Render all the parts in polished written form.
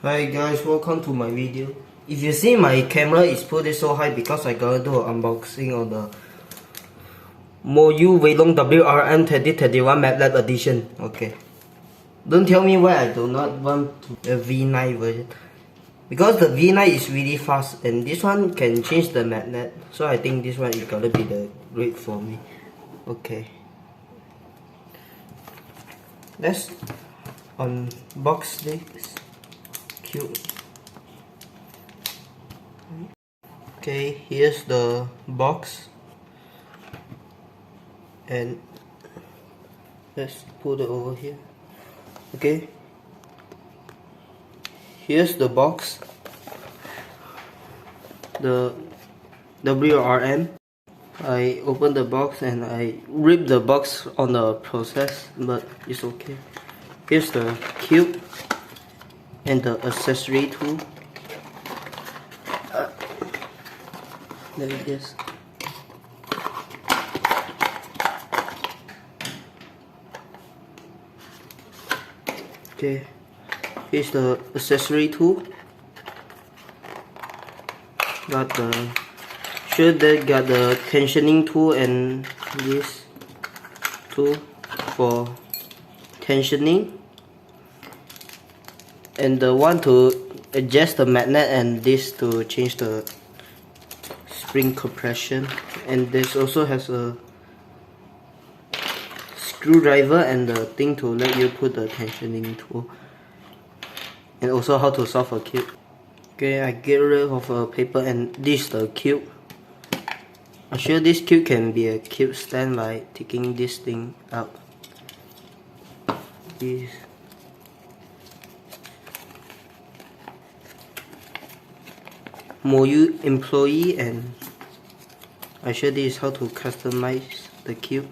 Hi guys, welcome to my video. If you see my camera is put it so high because I gonna do an unboxing of the Moyu Weilong WRM 2021 maglev edition. Okay. Don't tell me why I do not want the V9 version. Because the V9 is really fast and this one can change the magnet. So I think this one is gonna be the great for me. Okay. Let's unbox this. Cute. Okay, here's the box, and let's put it over here. Okay, here's the box, the WRM. I opened the box and I ripped the box on the process, but it's okay. Here's the cube and the accessory tool. There it is. Okay, here's the accessory tool. Got the tensioning tool and this tool for tensioning, and the one to adjust the magnet, and this to change the spring compression. And this also has a screwdriver and the thing to let you put the tensioning tool, and also how to solve a cube. Okay, I get rid of a paper, and this is the cube. I'm sure this cube can be a cube stand by taking this thing out. This Moyu employee, and I show this is how to customize the cube.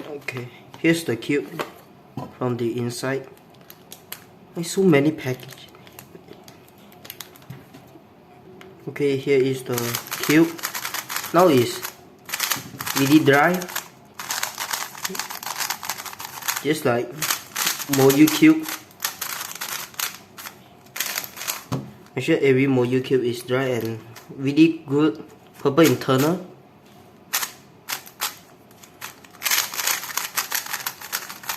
Okay, here's the cube from the inside. There's so many packages. Okay, here is the cube. Now it's really dry, just like Moyu cube. I'm sure every Moyu cube is dry and really good purple internal.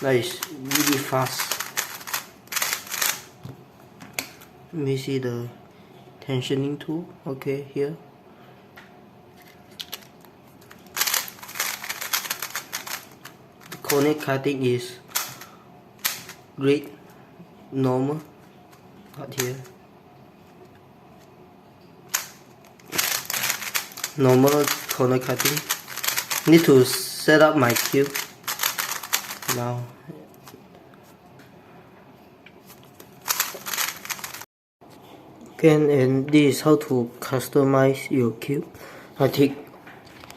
That is really fast. Let me see the tensioning tool. Okay, here. The corner cutting is great, normal, not here. Normal corner cutting. Need to set up my cube now. Okay, and this is how to customize your cube. I take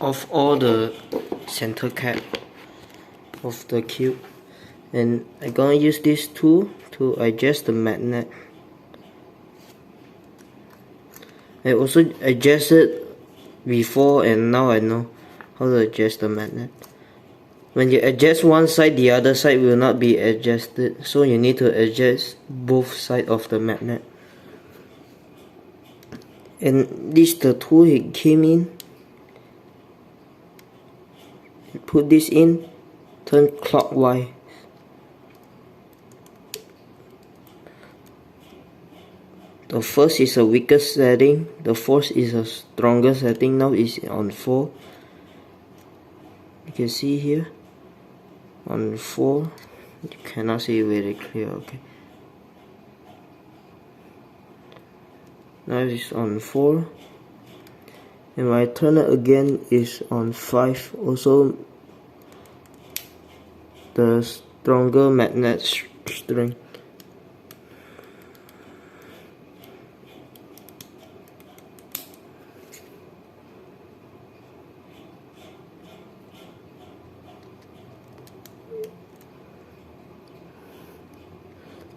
off all the center cap of the cube, and I'm gonna use this tool to adjust the magnet. I also adjusted before, and now I know how to adjust the magnet. When you adjust one side, the other side will not be adjusted, so you need to adjust both sides of the magnet. And this is the tool it came in. Put this in, turn clockwise. The first is a weaker setting, the fourth is a stronger setting. Now it's on 4. You can see here on 4. You cannot see it very clear. Okay, now it's on 4, and when I turn it again is on 5. Also the stronger magnet string.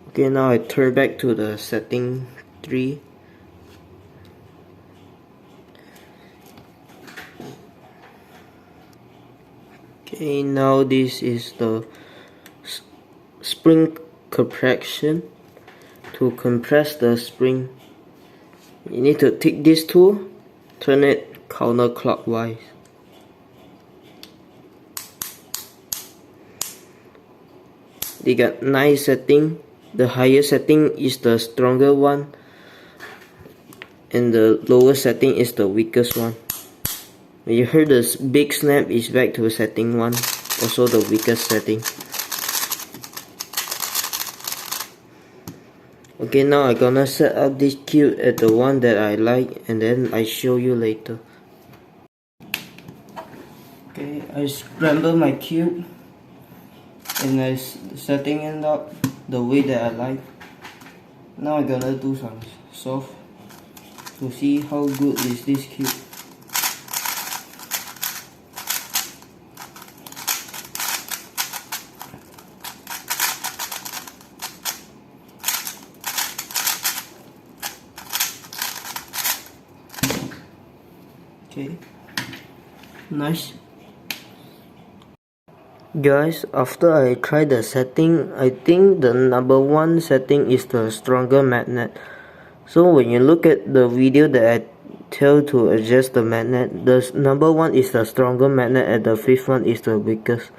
Okay, now I turn back to the setting 3. Okay, now this is the spring compression to compress the spring. You need to take this tool, turn it counterclockwise. They got 9 settings. The higher setting is the stronger one, and the lower setting is the weakest one. When you heard this big snap, is back to setting 1, also the weakest setting. Okay, now I'm gonna set up this cube at the one that I like, and then I show you later. Okay, I scramble my cube and I setting it up the way that I like. Now I'm gonna do some solve to see how good is this cube. Okay, nice. Guys, after I tried the setting, I think the number 1 setting is the stronger magnet. So when you look at the video that I tell to adjust the magnet, the number 1 is the stronger magnet and the 5th one is the weakest.